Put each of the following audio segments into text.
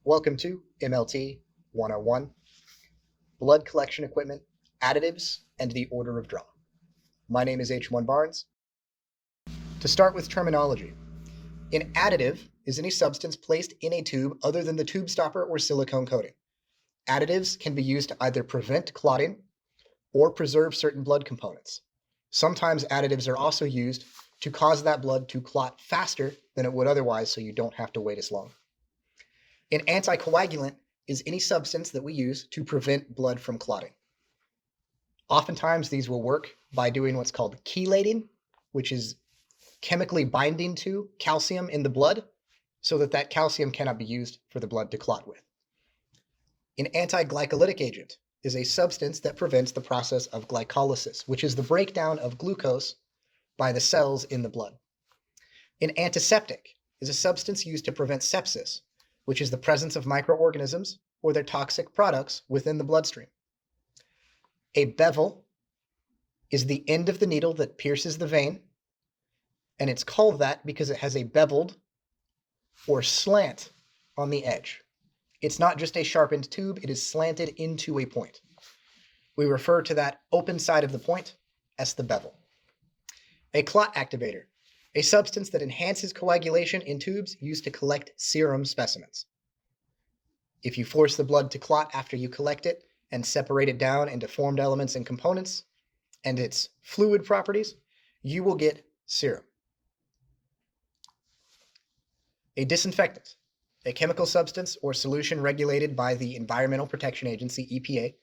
Welcome to MLT 101, Blood Collection Equipment, Additives, and the Order of Draw. My name is H1 Barnes. To start with terminology, an additive is any substance placed in a tube other than the tube stopper or silicone coating. Additives can be used to either prevent clotting or preserve certain blood components. Sometimes additives are also used to cause that blood to clot faster than it would otherwise, so you don't have to wait as long. An anticoagulant is any substance that we use to prevent blood from clotting. Oftentimes these will work by doing what's called chelating, which is chemically binding to calcium in the blood so that calcium cannot be used for the blood to clot with. An antiglycolytic agent is a substance that prevents the process of glycolysis, which is the breakdown of glucose by the cells in the blood. An antiseptic is a substance used to prevent sepsis, which is the presence of microorganisms or their toxic products within the bloodstream. A bevel is the end of the needle that pierces the vein, and it's called that because it has a beveled or slant on the edge. It's not just a sharpened tube, it is slanted into a point. We refer to that open side of the point as the bevel. A clot activator, a substance that enhances coagulation in tubes used to collect serum specimens. If you force the blood to clot after you collect it and separate it down into formed elements and components and its fluid properties, you will get serum. A disinfectant, a chemical substance or solution regulated by the Environmental Protection Agency, EPA,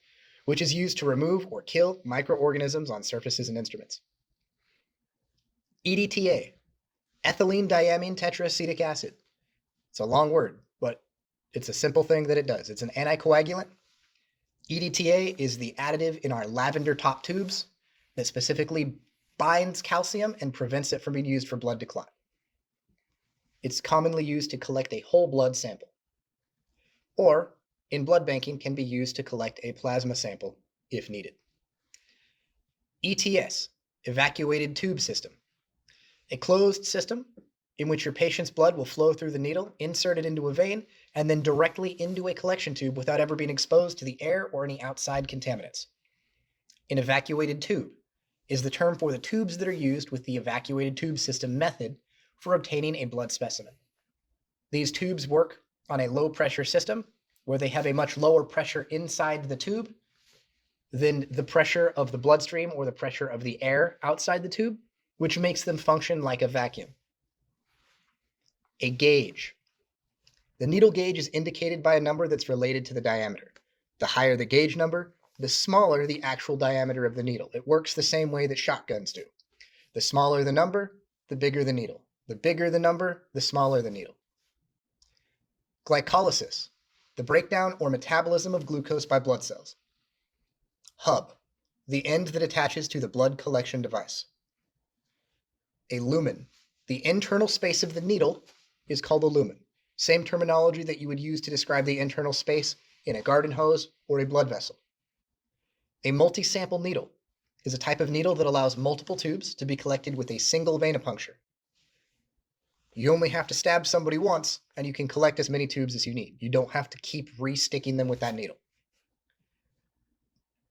which is used to remove or kill microorganisms on surfaces and instruments. EDTA, ethylene diamine tetraacetic acid. It's a long word, but it's a simple thing that it does. It's an anticoagulant. EDTA is the additive in our lavender top tubes that specifically binds calcium and prevents it from being used for blood to clot. It's commonly used to collect a whole blood sample, or in blood banking can be used to collect a plasma sample if needed. ETS, evacuated tube system, a closed system in which your patient's blood will flow through the needle, inserted into a vein, and then directly into a collection tube without ever being exposed to the air or any outside contaminants. An evacuated tube is the term for the tubes that are used with the evacuated tube system method for obtaining a blood specimen. These tubes work on a low pressure system where they have a much lower pressure inside the tube than the pressure of the bloodstream or the pressure of the air outside the tube, which makes them function like a vacuum. A gauge. The needle gauge is indicated by a number that's related to the diameter. The higher the gauge number, the smaller the actual diameter of the needle. It works the same way that shotguns do. The smaller the number, the bigger the needle. The bigger the number, the smaller the needle. Glycolysis, the breakdown or metabolism of glucose by blood cells. Hub, the end that attaches to the blood collection device. A lumen, the internal space of the needle is called a lumen. Same terminology that you would use to describe the internal space in a garden hose or a blood vessel. A multi-sample needle is a type of needle that allows multiple tubes to be collected with a single venipuncture. You only have to stab somebody once, and you can collect as many tubes as you need. You don't have to keep re-sticking them with that needle.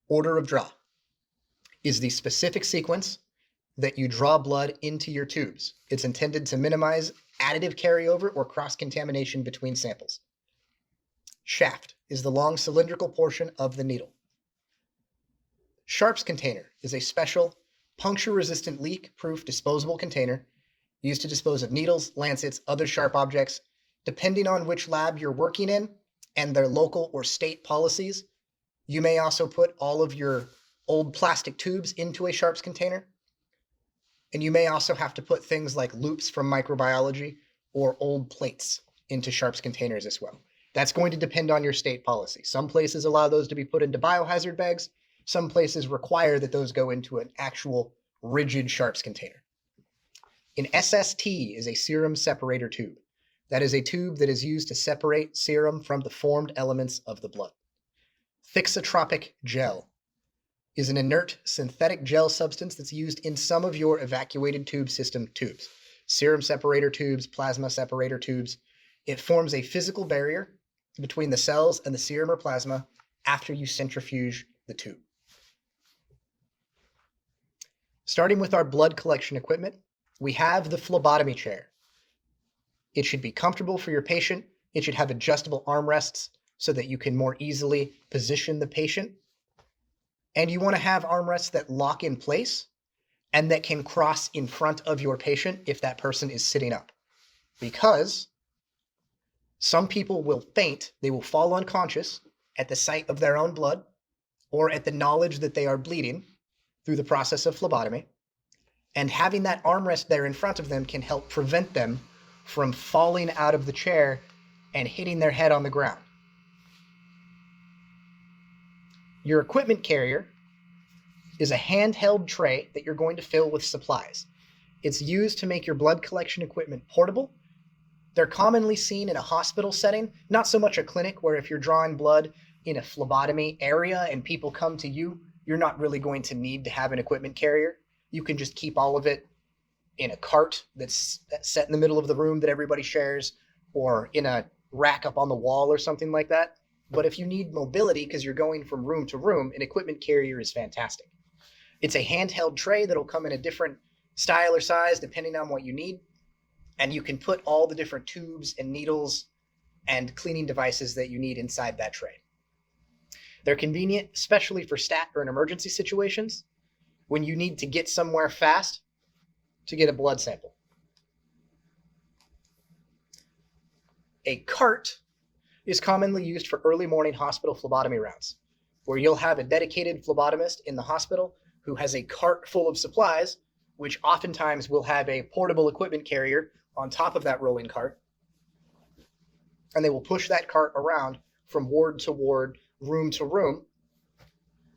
Order of draw is the specific sequence that you draw blood into your tubes. It's intended to minimize additive carryover or cross-contamination between samples. Shaft is the long cylindrical portion of the needle. Sharps container is a special puncture-resistant leak-proof disposable container used to dispose of needles, lancets, other sharp objects. Depending on which lab you're working in and their local or state policies, you may also put all of your old plastic tubes into a sharps container. And you may also have to put things like loops from microbiology or old plates into sharps containers as well. That's going to depend on your state policy. Some places allow those to be put into biohazard bags. Some places require that those go into an actual rigid sharps container. An SST is a serum separator tube. That is a tube that is used to separate serum from the formed elements of the blood. Thixotropic gel is an inert synthetic gel substance that's used in some of your evacuated tube system tubes. Serum separator tubes, plasma separator tubes. It forms a physical barrier between the cells and the serum or plasma after you centrifuge the tube. Starting with our blood collection equipment, we have the phlebotomy chair. It should be comfortable for your patient. It should have adjustable armrests so that you can more easily position the patient. And you want to have armrests that lock in place and that can cross in front of your patient if that person is sitting up. Because some people will faint, they will fall unconscious at the sight of their own blood or at the knowledge that they are bleeding through the process of phlebotomy. And having that armrest there in front of them can help prevent them from falling out of the chair and hitting their head on the ground. Your equipment carrier is a handheld tray that you're going to fill with supplies. It's used to make your blood collection equipment portable. They're commonly seen in a hospital setting, not so much a clinic where if you're drawing blood in a phlebotomy area and people come to you, you're not really going to need to have an equipment carrier. You can just keep all of it in a cart that's set in the middle of the room that everybody shares, or in a rack up on the wall or something like that. But if you need mobility because you're going from room to room, an equipment carrier is fantastic. It's a handheld tray that'll come in a different style or size depending on what you need. And you can put all the different tubes and needles and cleaning devices that you need inside that tray. They're convenient, especially for stat or in emergency situations when you need to get somewhere fast to get a blood sample. A cart is commonly used for early morning hospital phlebotomy rounds, where you'll have a dedicated phlebotomist in the hospital who has a cart full of supplies, which oftentimes will have a portable equipment carrier on top of that rolling cart. And they will push that cart around from ward to ward, room to room,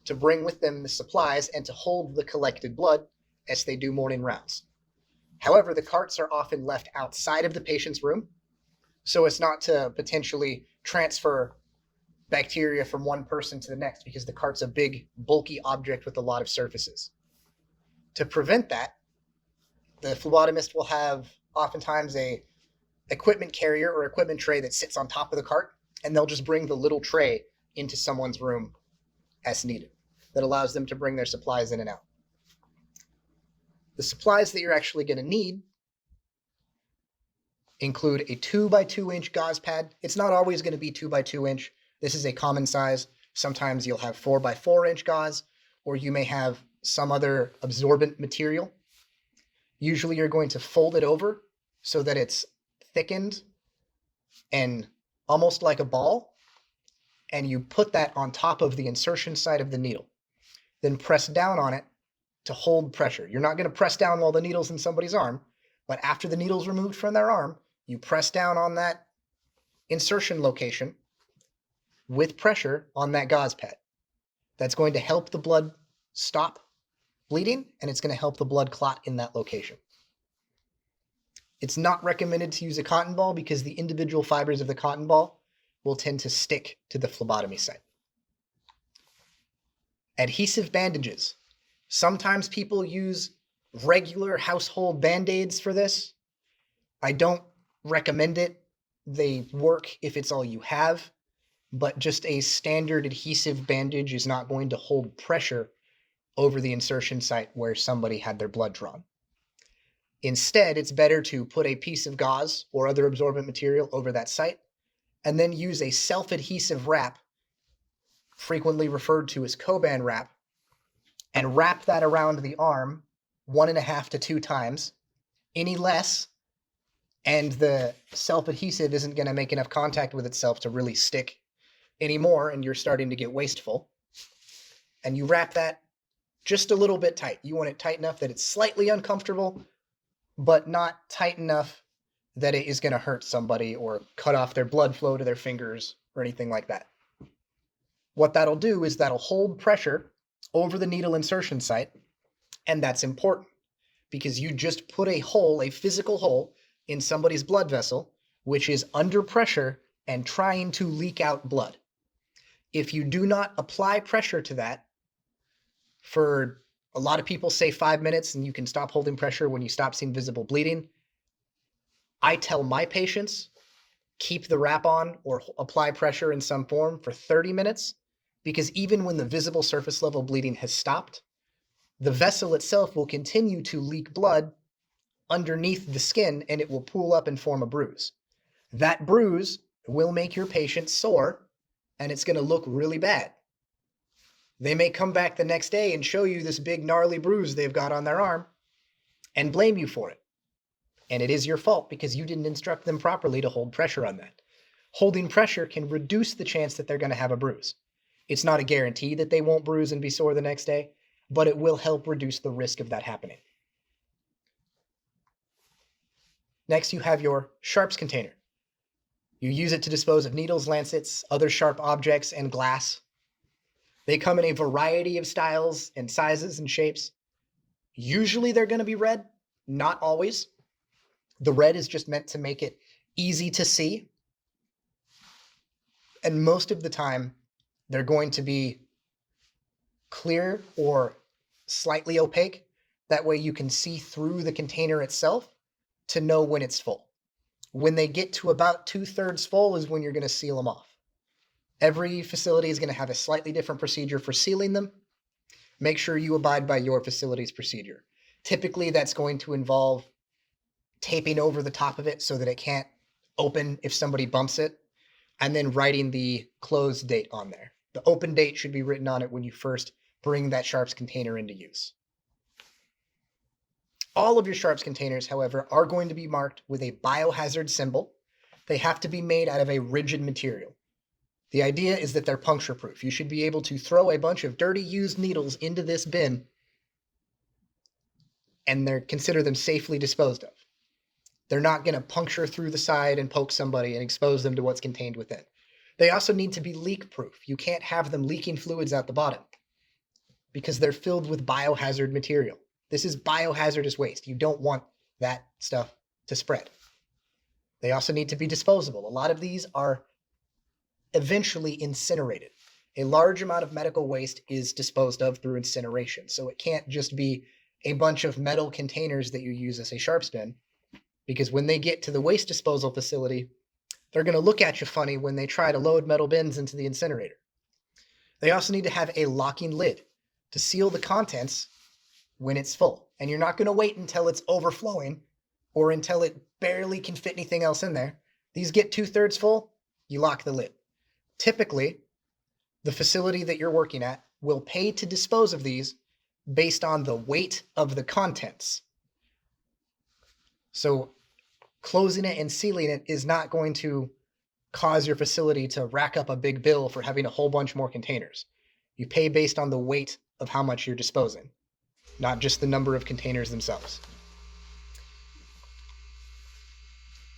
to bring with them the supplies and to hold the collected blood as they do morning rounds. However, the carts are often left outside of the patient's room, so as not to potentially transfer bacteria from one person to the next, because the cart's a big, bulky object with a lot of surfaces. To prevent that, the phlebotomist will have oftentimes a equipment carrier or equipment tray that sits on top of the cart, and they'll just bring the little tray into someone's room as needed. That allows them to bring their supplies in and out. The supplies that you're actually going to need include a 2x2 inch gauze pad. It's not always going to be 2x2 inch. This is a common size. Sometimes you'll have 4x4 inch gauze, or you may have some other absorbent material. Usually you're going to fold it over so that it's thickened and almost like a ball, and you put that on top of the insertion site of the needle. Then press down on it to hold pressure. You're not going to press down while the needle's in somebody's arm, but after the needle's removed from their arm, you press down on that insertion location with pressure on that gauze pad. That's going to help the blood stop bleeding, and it's going to help the blood clot in that location. It's not recommended to use a cotton ball because the individual fibers of the cotton ball will tend to stick to the phlebotomy site. Adhesive bandages. Sometimes people use regular household Band-Aids for this. I don't recommend it. They work if it's all you have, but just a standard adhesive bandage is not going to hold pressure over the insertion site where somebody had their blood drawn. Instead, it's better to put a piece of gauze or other absorbent material over that site and then use a self-adhesive wrap, frequently referred to as Coban wrap, and wrap that around the arm 1.5 to 2 times. Any less, and the self-adhesive isn't going to make enough contact with itself to really stick anymore, and you're starting to get wasteful. And you wrap that just a little bit tight. You want it tight enough that it's slightly uncomfortable, but not tight enough that it is going to hurt somebody or cut off their blood flow to their fingers or anything like that. What that'll do is that'll hold pressure over the needle insertion site, and that's important because you just put a hole, a physical hole, in somebody's blood vessel, which is under pressure and trying to leak out blood. If you do not apply pressure to that, for a lot of people say 5 minutes and you can stop holding pressure when you stop seeing visible bleeding. I tell my patients keep the wrap on or apply pressure in some form for 30 minutes, because even when the visible surface level bleeding has stopped, the vessel itself will continue to leak blood underneath the skin, and it will pool up and form a bruise. That bruise will make your patient sore, and it's going to look really bad. They may come back the next day and show you this big gnarly bruise they've got on their arm and blame you for it. And it is your fault because you didn't instruct them properly to hold pressure on that. Holding pressure can reduce the chance that they're going to have a bruise. It's not a guarantee that they won't bruise and be sore the next day, but it will help reduce the risk of that happening. Next, you have your sharps container. You use it to dispose of needles, lancets, other sharp objects, and glass. They come in a variety of styles and sizes and shapes. Usually they're going to be red, not always. The red is just meant to make it easy to see. And most of the time, they're going to be clear or slightly opaque. That way you can see through the container itself to know when it's full. When they get to about 2/3 full is when you're going to seal them off. Every facility is going to have a slightly different procedure for sealing them. Make sure you abide by your facility's procedure. Typically, that's going to involve taping over the top of it so that it can't open if somebody bumps it, and then writing the closed date on there. The open date should be written on it when you first bring that sharps container into use. All of your sharps containers, however, are going to be marked with a biohazard symbol. They have to be made out of a rigid material. The idea is that they're puncture proof. You should be able to throw a bunch of dirty used needles into this bin and consider them safely disposed of. They're not going to puncture through the side and poke somebody and expose them to what's contained within. They also need to be leak proof. You can't have them leaking fluids out the bottom because they're filled with biohazard material. This is biohazardous waste. You don't want that stuff to spread. They also need to be disposable. A lot of these are eventually incinerated. A large amount of medical waste is disposed of through incineration. So it can't just be a bunch of metal containers that you use as a sharps bin, because when they get to the waste disposal facility, they're going to look at you funny when they try to load metal bins into the incinerator. They also need to have a locking lid to seal the contents when it's full. And you're not going to wait until it's overflowing or until it barely can fit anything else in there. These get 2/3 full, you lock the lid. Typically, the facility that you're working at will pay to dispose of these based on the weight of the contents. So closing it and sealing it is not going to cause your facility to rack up a big bill for having a whole bunch more containers. You pay based on the weight of how much you're disposing, not just the number of containers themselves.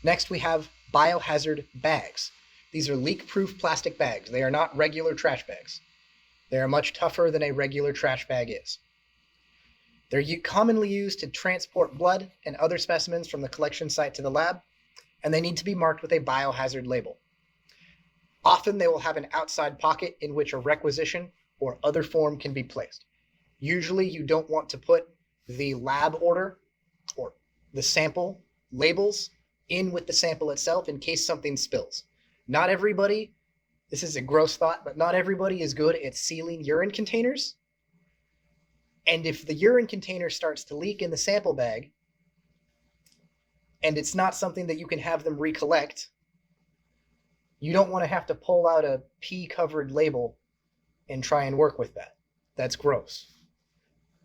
Next, we have biohazard bags. These are leak-proof plastic bags. They are not regular trash bags. They are much tougher than a regular trash bag is. They're commonly used to transport blood and other specimens from the collection site to the lab, and they need to be marked with a biohazard label. Often they will have an outside pocket in which a requisition or other form can be placed. Usually you don't want to put the lab order or the sample labels in with the sample itself in case something spills. Not everybody, this is a gross thought, but not everybody is good at sealing urine containers. And if the urine container starts to leak in the sample bag, and it's not something that you can have them recollect, you don't want to have to pull out a pee-covered label and try and work with that. That's gross.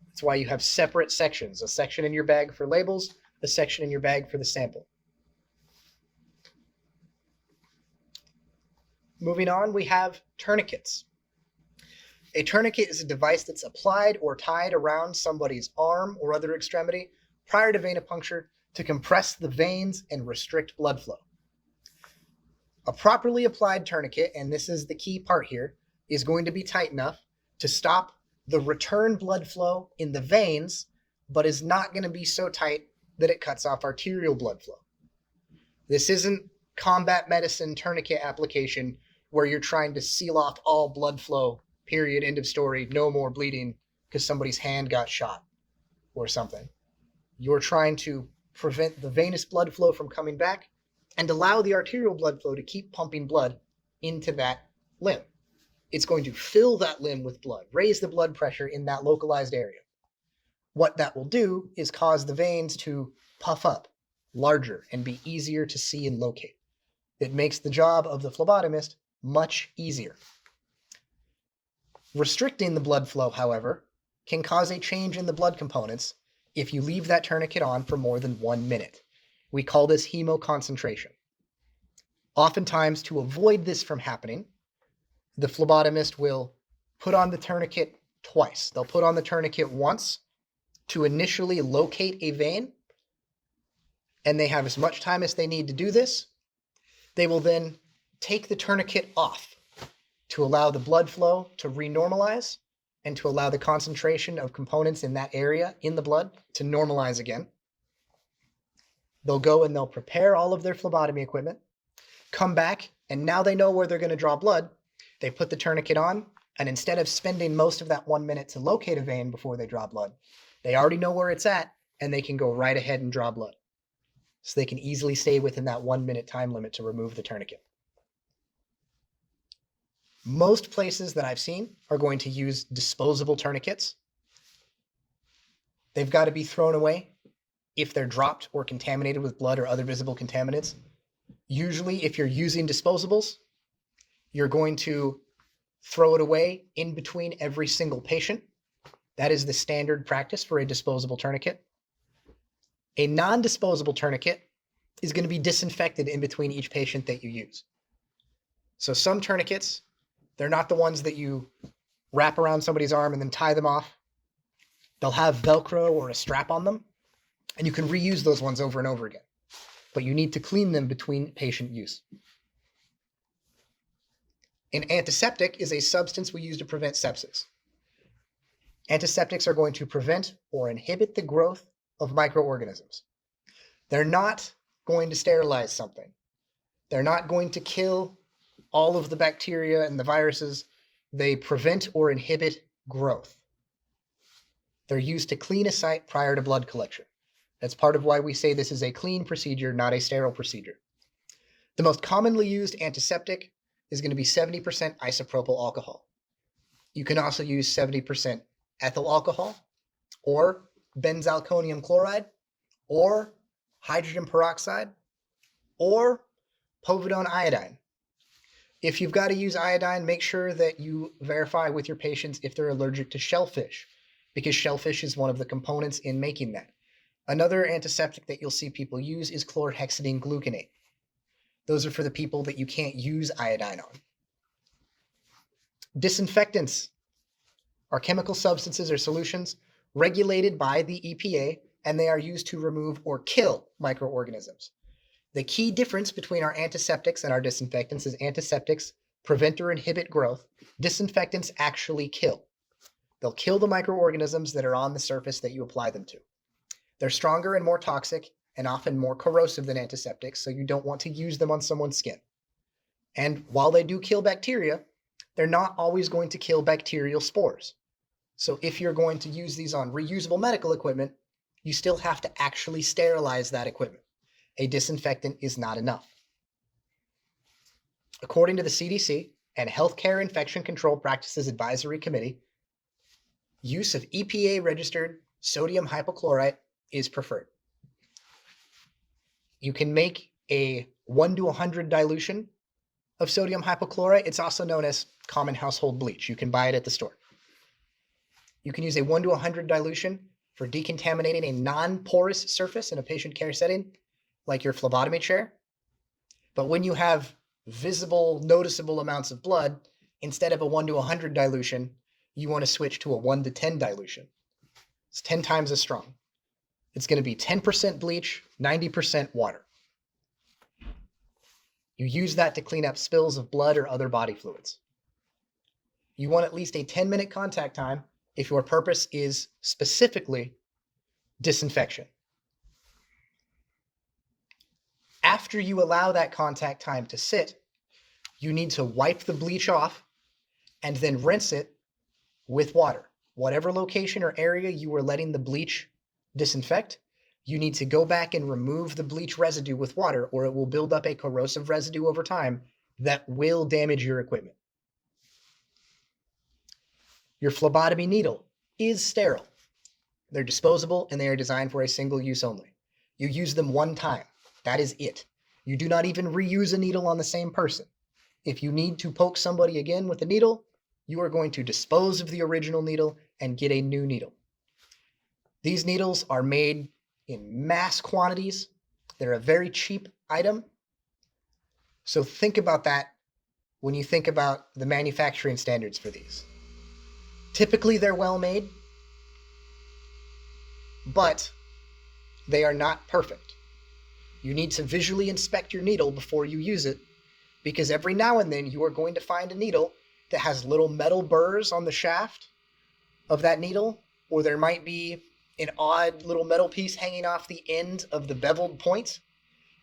That's why you have separate sections, a section in your bag for labels, a section in your bag for the sample. Moving on, we have tourniquets. A tourniquet is a device that's applied or tied around somebody's arm or other extremity prior to venipuncture to compress the veins and restrict blood flow. A properly applied tourniquet, and this is the key part here, is going to be tight enough to stop the return blood flow in the veins, but is not going to be so tight that it cuts off arterial blood flow. This isn't combat medicine tourniquet application where you're trying to seal off all blood flow, period, end of story, no more bleeding because somebody's hand got shot or something. You're trying to prevent the venous blood flow from coming back and allow the arterial blood flow to keep pumping blood into that limb. It's going to fill that limb with blood, raise the blood pressure in that localized area. What that will do is cause the veins to puff up larger and be easier to see and locate. It makes the job of the phlebotomist much easier. Restricting the blood flow, however, can cause a change in the blood components if you leave that tourniquet on for more than 1 minute. We call this hemoconcentration. Oftentimes, to avoid this from happening, the phlebotomist will put on the tourniquet twice. They'll put on the tourniquet once to initially locate a vein, and they have as much time as they need to do this. They will then take the tourniquet off to allow the blood flow to renormalize and to allow the concentration of components in that area in the blood to normalize again. They'll go and they'll prepare all of their phlebotomy equipment, come back, and now they know where they're going to draw blood. They put the tourniquet on, and instead of spending most of that 1 minute to locate a vein before they draw blood, they already know where it's at, and they can go right ahead and draw blood. So they can easily stay within that 1 minute time limit to remove the tourniquet. Most places that I've seen are going to use disposable tourniquets. They've got to be thrown away if they're dropped or contaminated with blood or other visible contaminants. Usually, if you're using disposables, you're going to throw it away in between every single patient. That is the standard practice for a disposable tourniquet. A non-disposable tourniquet is going to be disinfected in between each patient that you use. So some tourniquets, they're not the ones that you wrap around somebody's arm and then tie them off. They'll have Velcro or a strap on them, and you can reuse those ones over and over again. But you need to clean them between patient use. An antiseptic is a substance we use to prevent sepsis. Antiseptics are going to prevent or inhibit the growth of microorganisms. They're not going to sterilize something. They're not going to kill all of the bacteria and the viruses. They prevent or inhibit growth. They're used to clean a site prior to blood collection. That's part of why we say this is a clean procedure, not a sterile procedure. The most commonly used antiseptic is going to be 70% isopropyl alcohol. You can also use 70% ethyl alcohol, or benzalkonium chloride, or hydrogen peroxide, or povidone iodine. If you've got to use iodine, make sure that you verify with your patients if they're allergic to shellfish, because shellfish is one of the components in making that. Another antiseptic that you'll see people use is chlorhexidine gluconate. Those are for the people that you can't use iodine on. Disinfectants are chemical substances or solutions regulated by the EPA, and they are used to remove or kill microorganisms. The key difference between our antiseptics and our disinfectants is antiseptics prevent or inhibit growth. Disinfectants actually kill. They'll kill the microorganisms that are on the surface that you apply them to. They're stronger and more toxic and often more corrosive than antiseptics, so you don't want to use them on someone's skin. And while they do kill bacteria, they're not always going to kill bacterial spores. So if you're going to use these on reusable medical equipment, you still have to actually sterilize that equipment. A disinfectant is not enough. According to the CDC and Healthcare Infection Control Practices Advisory Committee, use of EPA-registered sodium hypochlorite is preferred. You can make a 1 to 100 dilution of sodium hypochlorite. It's also known as common household bleach. You can buy it at the store. You can use a 1 to 100 dilution for decontaminating a non-porous surface in a patient care setting, like your phlebotomy chair. But when you have visible, noticeable amounts of blood, instead of a 1 to 100 dilution, you want to switch to a 1 to 10 dilution. It's 10 times as strong. It's going to be 10% bleach, 90% water. You use that to clean up spills of blood or other body fluids. You want at least a 10-minute contact time if your purpose is specifically disinfection. After you allow that contact time to sit, you need to wipe the bleach off and then rinse it with water. Whatever location or area you were letting the bleach disinfect, you need to go back and remove the bleach residue with water, or it will build up a corrosive residue over time that will damage your equipment. Your phlebotomy needle is sterile. They're disposable and they are designed for a single use only. You use them one time. That is it. You do not even reuse a needle on the same person. If you need to poke somebody again with a needle, you are going to dispose of the original needle and get a new needle. These needles are made in mass quantities. They're a very cheap item. So think about that when you think about the manufacturing standards for these. Typically, they're well made, but they are not perfect. You need to visually inspect your needle before you use it, because every now and then you are going to find a needle that has little metal burrs on the shaft of that needle, or there might be an odd little metal piece hanging off the end of the beveled point,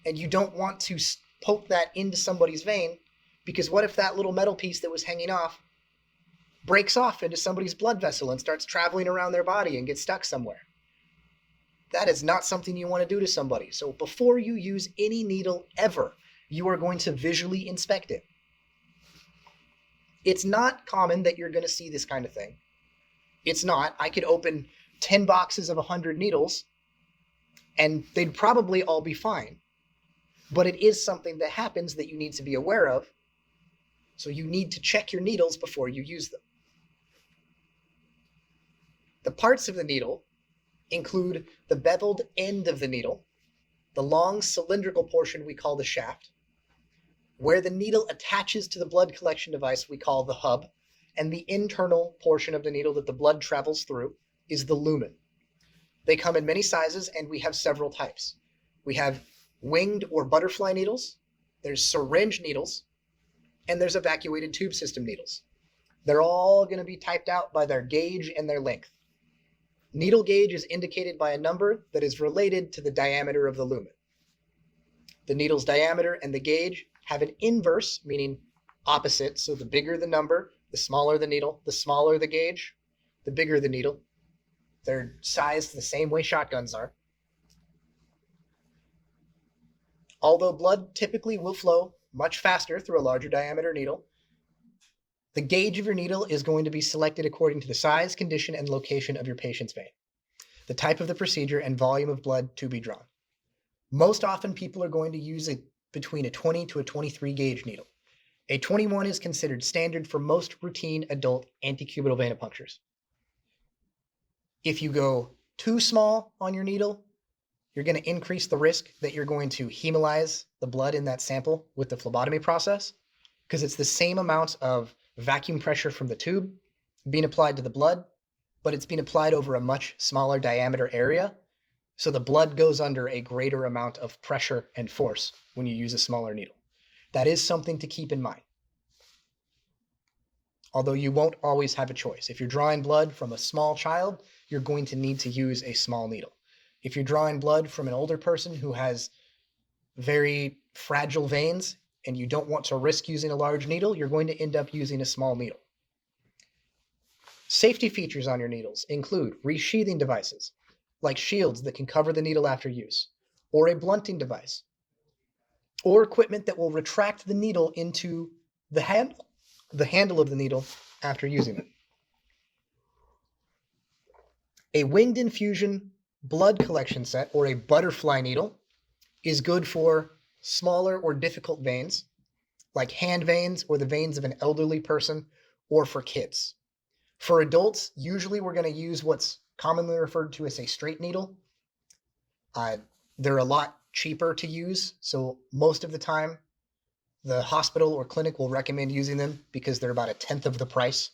and you don't want to poke that into somebody's vein, because what if that little metal piece that was hanging off breaks off into somebody's blood vessel and starts traveling around their body and gets stuck somewhere? That is not something you want to do to somebody. So before you use any needle ever, you are going to visually inspect it. It's not common that you're going to see this kind of thing. It's not. I could open 10 boxes of 100 needles and they'd probably all be fine. But it is something that happens that you need to be aware of. So you need to check your needles before you use them. The parts of the needle include the beveled end of the needle, the long cylindrical portion we call the shaft, where the needle attaches to the blood collection device we call the hub, and the internal portion of the needle that the blood travels through is the lumen. They come in many sizes, and we have several types. We have winged or butterfly needles, there's syringe needles, and there's evacuated tube system needles. They're all going to be typed out by their gauge and their length. Needle gauge is indicated by a number that is related to the diameter of the lumen. The needle's diameter and the gauge have an inverse, meaning opposite. So the bigger the number, the smaller the needle, the smaller the gauge, the bigger the needle. They're sized the same way shotguns are. Although blood typically will flow much faster through a larger diameter needle, the gauge of your needle is going to be selected according to the size, condition, and location of your patient's vein, the type of the procedure, and volume of blood to be drawn. Most often, people are going to use between a 20 to a 23 gauge needle. A 21 is considered standard for most routine adult antecubital venipunctures. If you go too small on your needle, you're going to increase the risk that you're going to hemolyze the blood in that sample with the phlebotomy process, because it's the same amount of vacuum pressure from the tube being applied to the blood, but it's being applied over a much smaller diameter area. So the blood goes under a greater amount of pressure and force when you use a smaller needle. That is something to keep in mind. Although you won't always have a choice. If you're drawing blood from a small child, you're going to need to use a small needle. If you're drawing blood from an older person who has very fragile veins, and you don't want to risk using a large needle, you're going to end up using a small needle. Safety features on your needles include resheathing devices, like shields that can cover the needle after use, or a blunting device, or equipment that will retract the needle into the handle of the needle after using it. A winged infusion blood collection set, or a butterfly needle, is good for smaller or difficult veins, like hand veins or the veins of an elderly person, or for kids. For adults, usually we're going to use what's commonly referred to as a straight needle. They're a lot cheaper to use, so most of the time the hospital or clinic will recommend using them because they're about 1/10 of the price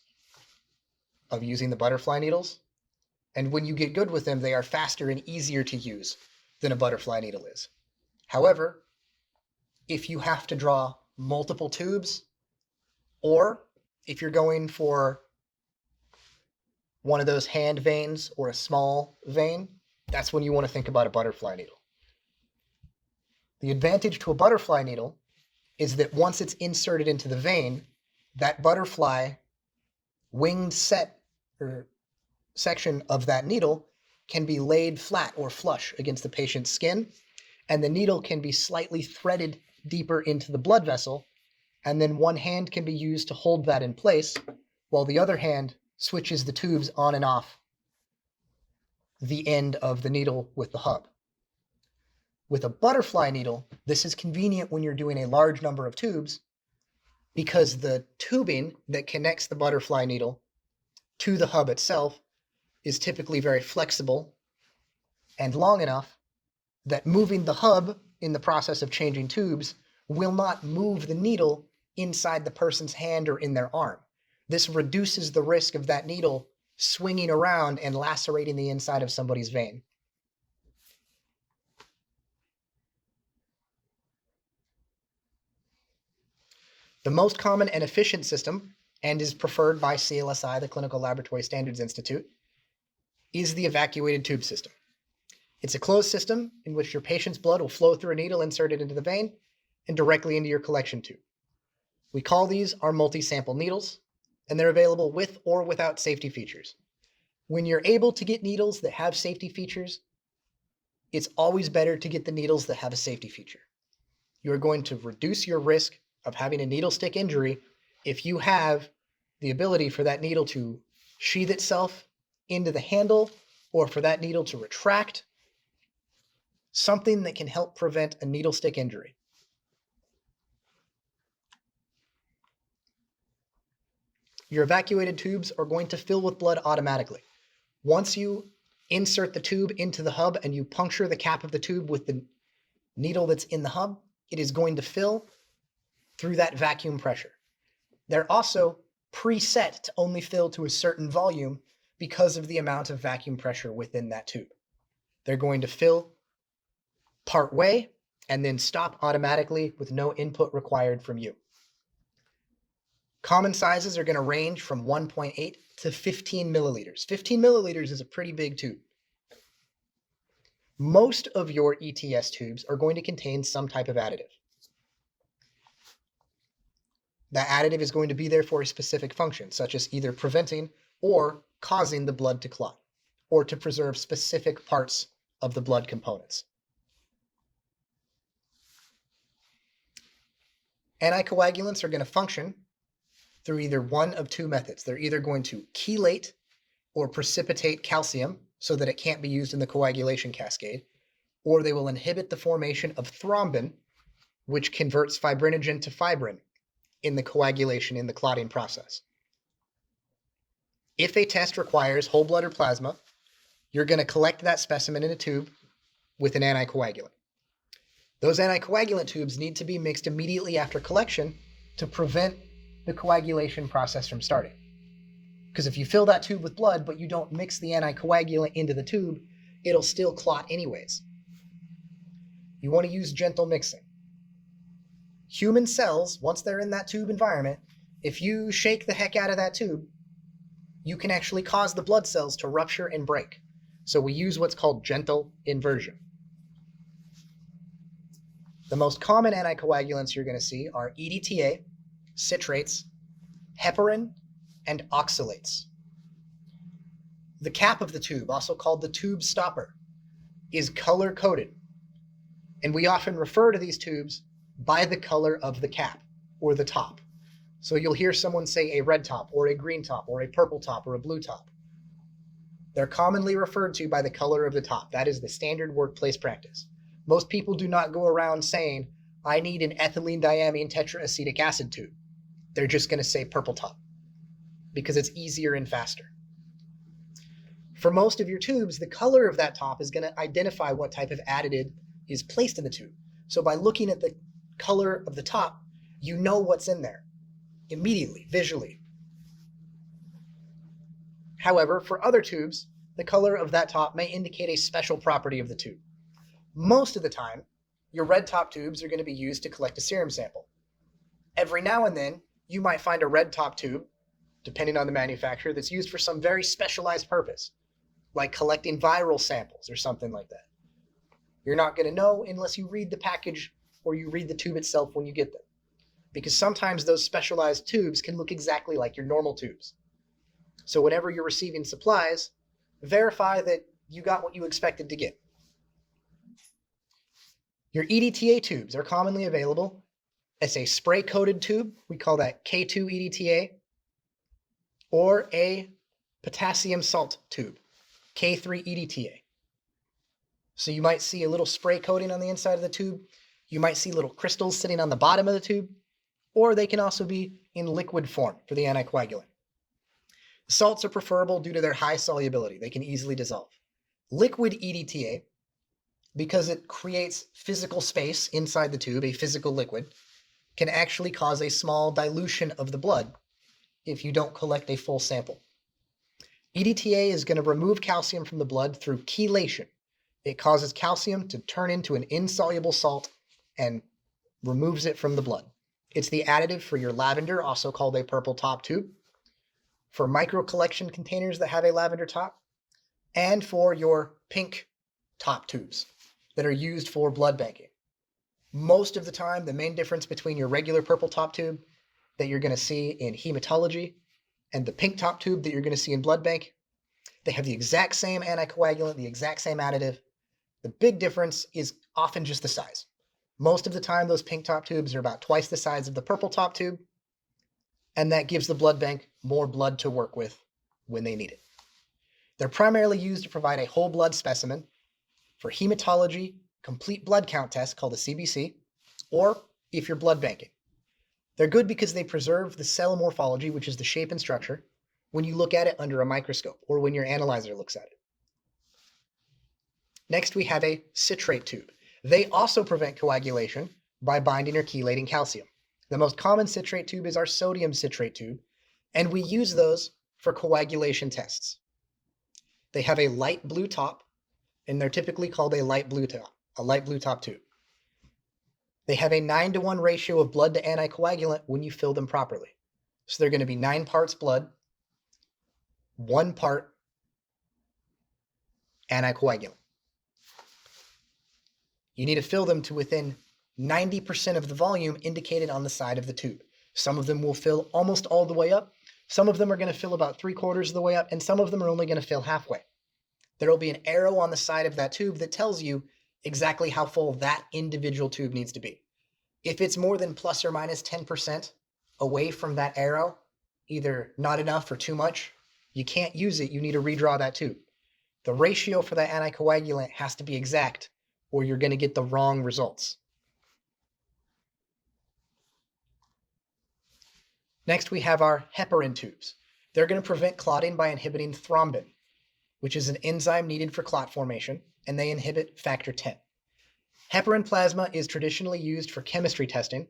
of using the butterfly needles. And when you get good with them, they are faster and easier to use than a butterfly needle is. However, if you have to draw multiple tubes, or if you're going for one of those hand veins or a small vein, that's when you want to think about a butterfly needle. The advantage to a butterfly needle is that once it's inserted into the vein, that butterfly winged set or section of that needle can be laid flat or flush against the patient's skin, and the needle can be slightly threaded deeper into the blood vessel, and then one hand can be used to hold that in place, while the other hand switches the tubes on and off the end of the needle with the hub. With a butterfly needle, this is convenient when you're doing a large number of tubes because the tubing that connects the butterfly needle to the hub itself is typically very flexible and long enough that moving the hub in the process of changing tubes will not move the needle inside the person's hand or in their arm. This reduces the risk of that needle swinging around and lacerating the inside of somebody's vein. The most common and efficient system, and is preferred by CLSI, the Clinical Laboratory Standards Institute, is the evacuated tube system. It's a closed system in which your patient's blood will flow through a needle inserted into the vein and directly into your collection tube. We call these our multi-sample needles, and they're available with or without safety features. When you're able to get needles that have safety features, it's always better to get the needles that have a safety feature. You're going to reduce your risk of having a needle stick injury if you have the ability for that needle to sheath itself into the handle or for that needle to retract, something that can help prevent a needle stick injury. Your evacuated tubes are going to fill with blood automatically. Once you insert the tube into the hub and you puncture the cap of the tube with the needle that's in the hub, it is going to fill through that vacuum pressure. They're also preset to only fill to a certain volume because of the amount of vacuum pressure within that tube. They're going to fill part way and then stop automatically with no input required from you. Common sizes are going to range from 1.8 to 15 milliliters. 15 milliliters is a pretty big tube. Most of your ETS tubes are going to contain some type of additive. That additive is going to be there for a specific function, such as either preventing or causing the blood to clot, or to preserve specific parts of the blood components. Anticoagulants are going to function through either one of two methods. They're either going to chelate or precipitate calcium so that it can't be used in the coagulation cascade, or they will inhibit the formation of thrombin, which converts fibrinogen to fibrin in the coagulation, in the clotting process. If a test requires whole blood or plasma, you're going to collect that specimen in a tube with an anticoagulant. Those anticoagulant tubes need to be mixed immediately after collection to prevent the coagulation process from starting. Because if you fill that tube with blood, but you don't mix the anticoagulant into the tube, it'll still clot anyways. You want to use gentle mixing. Human cells, once they're in that tube environment, if you shake the heck out of that tube, you can actually cause the blood cells to rupture and break. So we use what's called gentle inversion. The most common anticoagulants you're going to see are EDTA, citrates, heparin, and oxalates. The cap of the tube, also called the tube stopper, is color-coded, and we often refer to these tubes by the color of the cap or the top. So you'll hear someone say a red top or a green top or a purple top or a blue top. They're commonly referred to by the color of the top. That is the standard workplace practice. Most people do not go around saying, I need an ethylene diamine tetraacetic acid tube. They're just going to say purple top because it's easier and faster. For most of your tubes, the color of that top is going to identify what type of additive is placed in the tube. So by looking at the color of the top, you know what's in there immediately, visually. However, for other tubes, the color of that top may indicate a special property of the tube. Most of the time, your red top tubes are going to be used to collect a serum sample. Every now and then, you might find a red top tube, depending on the manufacturer, that's used for some very specialized purpose, like collecting viral samples or something like that. You're not going to know unless you read the package or you read the tube itself when you get them, because sometimes those specialized tubes can look exactly like your normal tubes. So whenever you're receiving supplies, verify that you got what you expected to get. Your EDTA tubes are commonly available as a spray-coated tube. We call that K2 EDTA, or a potassium salt tube, K3 EDTA. So you might see a little spray coating on the inside of the tube. You might see little crystals sitting on the bottom of the tube, or they can also be in liquid form for the anticoagulant. The salts are preferable due to their high solubility. They can easily dissolve. Liquid EDTA, because it creates physical space inside the tube, a physical liquid, can actually cause a small dilution of the blood if you don't collect a full sample. EDTA is going to remove calcium from the blood through chelation. It causes calcium to turn into an insoluble salt and removes it from the blood. It's the additive for your lavender, also called a purple top tube, for micro collection containers that have a lavender top, and for your pink top tubes that are used for blood banking. Most of the time, the main difference between your regular purple top tube that you're going to see in hematology and the pink top tube that you're going to see in blood bank, they have the exact same anticoagulant, the exact same additive. The big difference is often just the size. Most of the time, those pink top tubes are about twice the size of the purple top tube, and that gives the blood bank more blood to work with when they need it. They're primarily used to provide a whole blood specimen for hematology, complete blood count test called a CBC, or if you're blood banking. They're good because they preserve the cell morphology, which is the shape and structure, when you look at it under a microscope or when your analyzer looks at it. Next, we have a citrate tube. They also prevent coagulation by binding or chelating calcium. The most common citrate tube is our sodium citrate tube, and we use those for coagulation tests. They have a light blue top, and they're typically called a light blue top tube. They have a 9-to-1 ratio of blood to anticoagulant when you fill them properly. So they're going to be 9 parts blood, 1 part anticoagulant. You need to fill them to within 90% of the volume indicated on the side of the tube. Some of them will fill almost all the way up. Some of them are going to fill about 3/4 of the way up, and some of them are only going to fill halfway. There will be an arrow on the side of that tube that tells you exactly how full that individual tube needs to be. If it's more than plus or minus 10% away from that arrow, either not enough or too much, you can't use it. You need to redraw that tube. The ratio for that anticoagulant has to be exact, or you're going to get the wrong results. Next, we have our heparin tubes. They're going to prevent clotting by inhibiting thrombin, which is an enzyme needed for clot formation, and they inhibit factor 10. Heparin plasma is traditionally used for chemistry testing.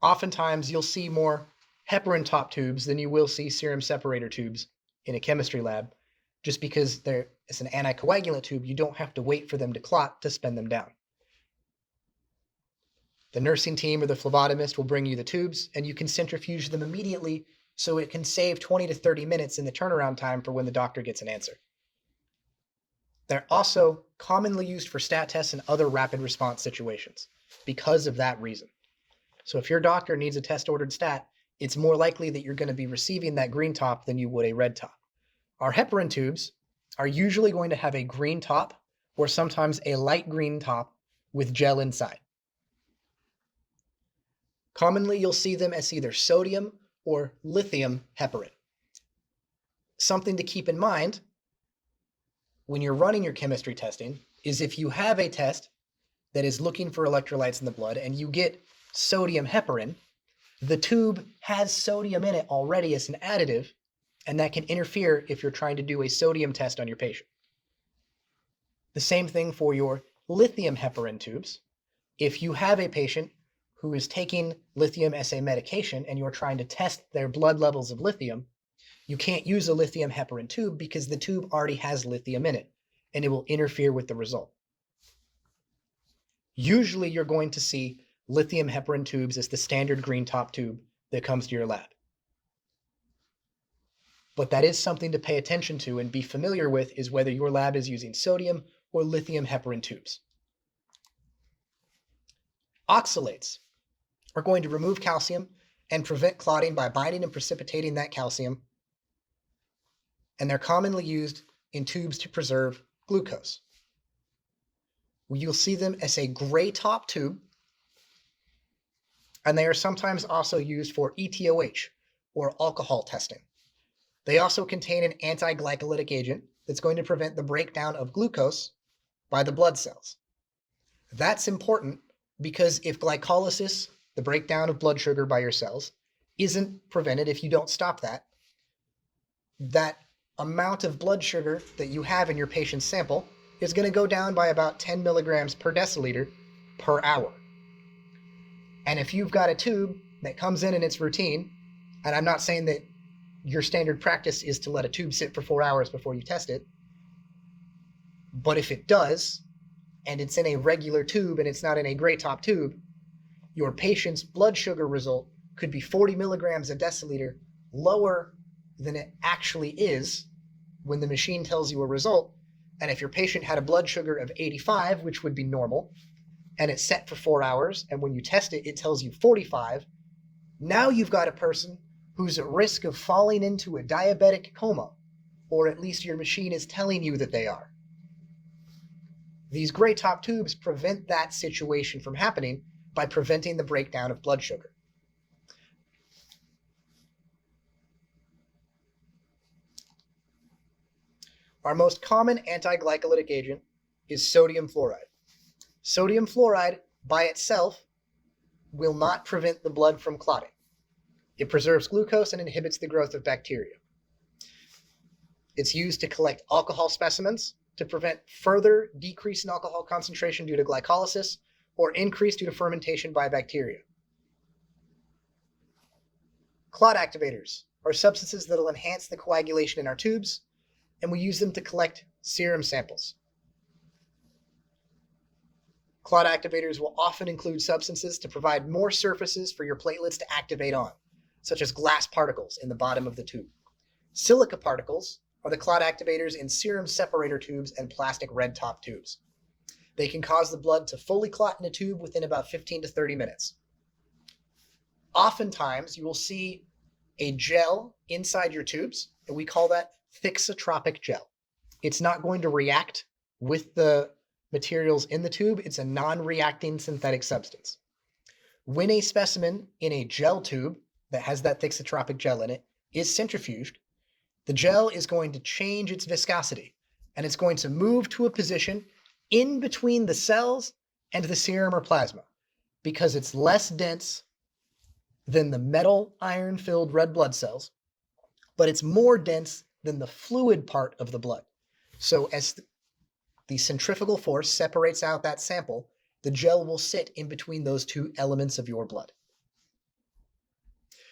Oftentimes, you'll see more heparin top tubes than you will see serum separator tubes in a chemistry lab, just because it's an anticoagulant tube. You don't have to wait for them to clot to spin them down. The nursing team or the phlebotomist will bring you the tubes, and you can centrifuge them immediately so it can save 20 to 30 minutes in the turnaround time for when the doctor gets an answer. They're also commonly used for stat tests and other rapid response situations because of that reason. So if your doctor needs a test-ordered stat, it's more likely that you're going to be receiving that green top than you would a red top. Our heparin tubes are usually going to have a green top or sometimes a light green top with gel inside. Commonly, you'll see them as either sodium or lithium heparin. Something to keep in mind when you're running your chemistry testing is if you have a test that is looking for electrolytes in the blood and you get sodium heparin, the tube has sodium in it already as an additive, and that can interfere if you're trying to do a sodium test on your patient. The same thing for your lithium heparin tubes. If you have a patient who is taking lithium as a medication and you're trying to test their blood levels of lithium, you can't use a lithium heparin tube because the tube already has lithium in it, and it will interfere with the result. Usually you're going to see lithium heparin tubes as the standard green top tube that comes to your lab. But that is something to pay attention to and be familiar with, is whether your lab is using sodium or lithium heparin tubes. Oxalates are going to remove calcium and prevent clotting by binding and precipitating that calcium, and they're commonly used in tubes to preserve glucose. You'll see them as a gray top tube, and they are sometimes also used for ETOH, or alcohol testing. They also contain an anti-glycolytic agent that's going to prevent the breakdown of glucose by the blood cells. That's important because if glycolysis, the breakdown of blood sugar by your cells, isn't prevented, if you don't stop that, that amount of blood sugar that you have in your patient's sample is going to go down by about 10 milligrams per deciliter per hour. And if you've got a tube that comes in and it's routine, and I'm not saying that your standard practice is to let a tube sit for 4 hours before you test it, but if it does, and it's in a regular tube and it's not in a gray top tube, your patient's blood sugar result could be 40 milligrams a deciliter lower than it actually is when the machine tells you a result. And if your patient had a blood sugar of 85, which would be normal, and it's set for 4 hours, and when you test it, it tells you 45, now you've got a person who's at risk of falling into a diabetic coma, or at least your machine is telling you that they are. These gray top tubes prevent that situation from happening by preventing the breakdown of blood sugar. Our most common anti-glycolytic agent is sodium fluoride. Sodium fluoride by itself will not prevent the blood from clotting. It preserves glucose and inhibits the growth of bacteria. It's used to collect alcohol specimens to prevent further decrease in alcohol concentration due to glycolysis or increase due to fermentation by bacteria. Clot activators are substances that will enhance the coagulation in our tubes, and we use them to collect serum samples. Clot activators will often include substances to provide more surfaces for your platelets to activate on, such as glass particles in the bottom of the tube. Silica particles are the clot activators in serum separator tubes and plastic red top tubes. They can cause the blood to fully clot in a tube within about 15 to 30 minutes. Oftentimes, you will see a gel inside your tubes, and we call that thixotropic gel. It's not going to react with the materials in the tube. It's a non-reacting synthetic substance. When a specimen in a gel tube that has that thixotropic gel in it is centrifuged, the gel is going to change its viscosity, and it's going to move to a position in between the cells and the serum or plasma because it's less dense than the metal iron-filled red blood cells, but it's more dense than the fluid part of the blood. So as the centrifugal force separates out that sample, the gel will sit in between those two elements of your blood.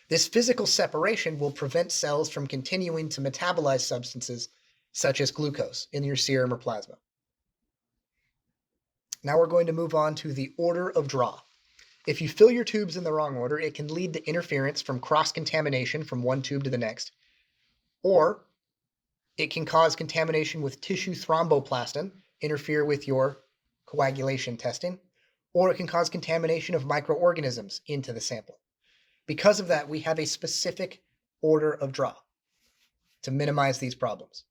This physical separation will prevent cells from continuing to metabolize substances such as glucose in your serum or plasma. Now we're going to move on to the order of draw. If you fill your tubes in the wrong order, it can lead to interference from cross-contamination from one tube to the next, or it can cause contamination with tissue thromboplastin, interfere with your coagulation testing, or it can cause contamination of microorganisms into the sample. Because of that, we have a specific order of draw to minimize these problems.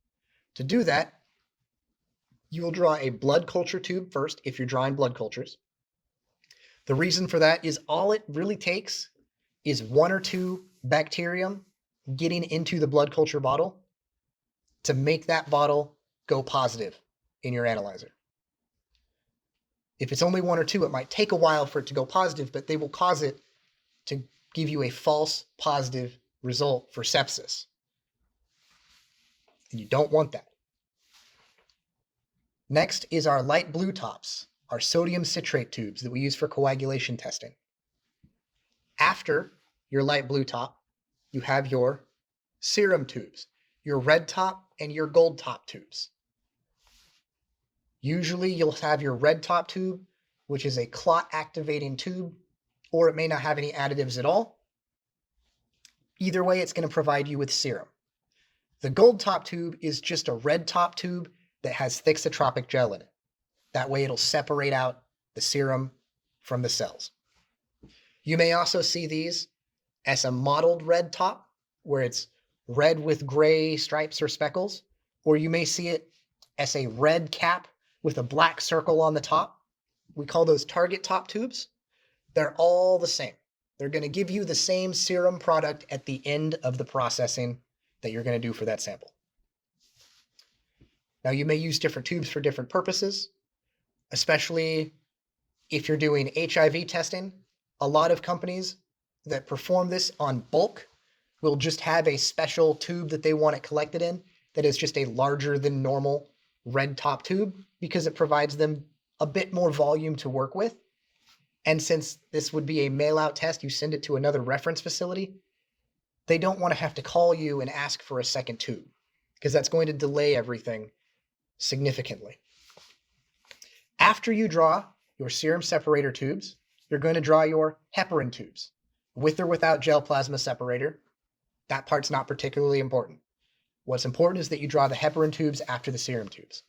To do that, you will draw a blood culture tube first if you're drawing blood cultures. The reason for that is all it really takes is 1 or 2 bacterium getting into the blood culture bottle to make that bottle go positive in your analyzer. If it's only 1 or 2, it might take a while for it to go positive, but they will cause it to give you a false positive result for sepsis. And you don't want that. Next is our light blue tops, our sodium citrate tubes that we use for coagulation testing. After your light blue top, you have your serum tubes, your red top and your gold top tubes. Usually you'll have your red top tube, which is a clot activating tube, or it may not have any additives at all. Either way, it's going to provide you with serum. The gold top tube is just a red top tube that has thixotropic gel in it. That way it'll separate out the serum from the cells. You may also see these as a mottled red top, where it's red with gray stripes or speckles, or you may see it as a red cap with a black circle on the top. We call those target top tubes. They're all the same. They're going to give you the same serum product at the end of the processing that you're going to do for that sample. Now, you may use different tubes for different purposes, especially if you're doing HIV testing. A lot of companies that perform this on bulk will just have a special tube that they want it collected in that is just a larger than normal red top tube because it provides them a bit more volume to work with. And since this would be a mail-out test, you send it to another reference facility, they don't want to have to call you and ask for a second tube because that's going to delay everything significantly. After you draw your serum separator tubes, you're going to draw your heparin tubes, with or without gel plasma separator. That part's not particularly important. What's important is that you draw the heparin tubes after the serum tubes.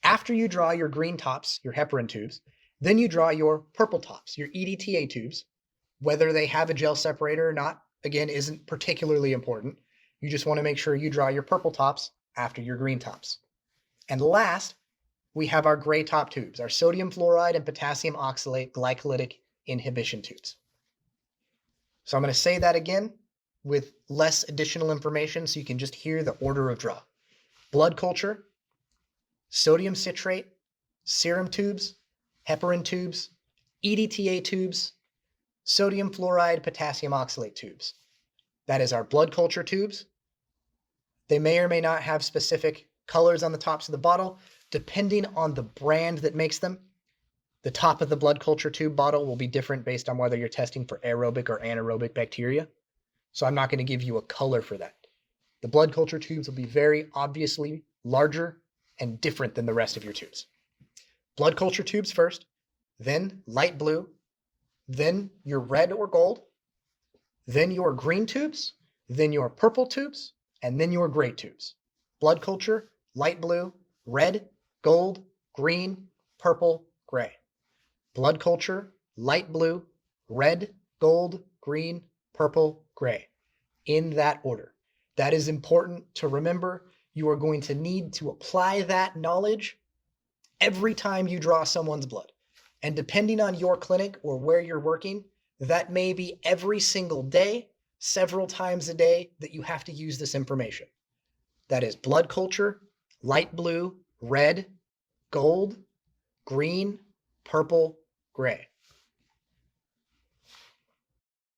After you draw your green tops, your heparin tubes, then you draw your purple tops, your EDTA tubes. Whether they have a gel separator or not, again, isn't particularly important. You just want to make sure you draw your purple tops after your green tops. And last, we have our gray top tubes, our sodium fluoride and potassium oxalate glycolytic inhibition tubes. So I'm going to say that again with less additional information so you can just hear the order of draw. Blood culture, sodium citrate, serum tubes, heparin tubes, EDTA tubes, sodium fluoride, potassium oxalate tubes. That is our blood culture tubes. They may or may not have specific colors on the tops of the bottle, depending on the brand that makes them. The top of the blood culture tube bottle will be different based on whether you're testing for aerobic or anaerobic bacteria. So I'm not going to give you a color for that. The blood culture tubes will be very obviously larger and different than the rest of your tubes. Blood culture tubes first, then light blue, then your red or gold, then your green tubes, then your purple tubes, and then your gray tubes. Blood culture, light blue, red, gold, green, purple, gray. Blood culture, light blue, red, gold, green, purple, gray. In that order. That is important to remember. You are going to need to apply that knowledge every time you draw someone's blood. And depending on your clinic or where you're working, that may be every single day, several times a day that you have to use this information. That is blood culture, light blue, red, gold, green, purple, gray.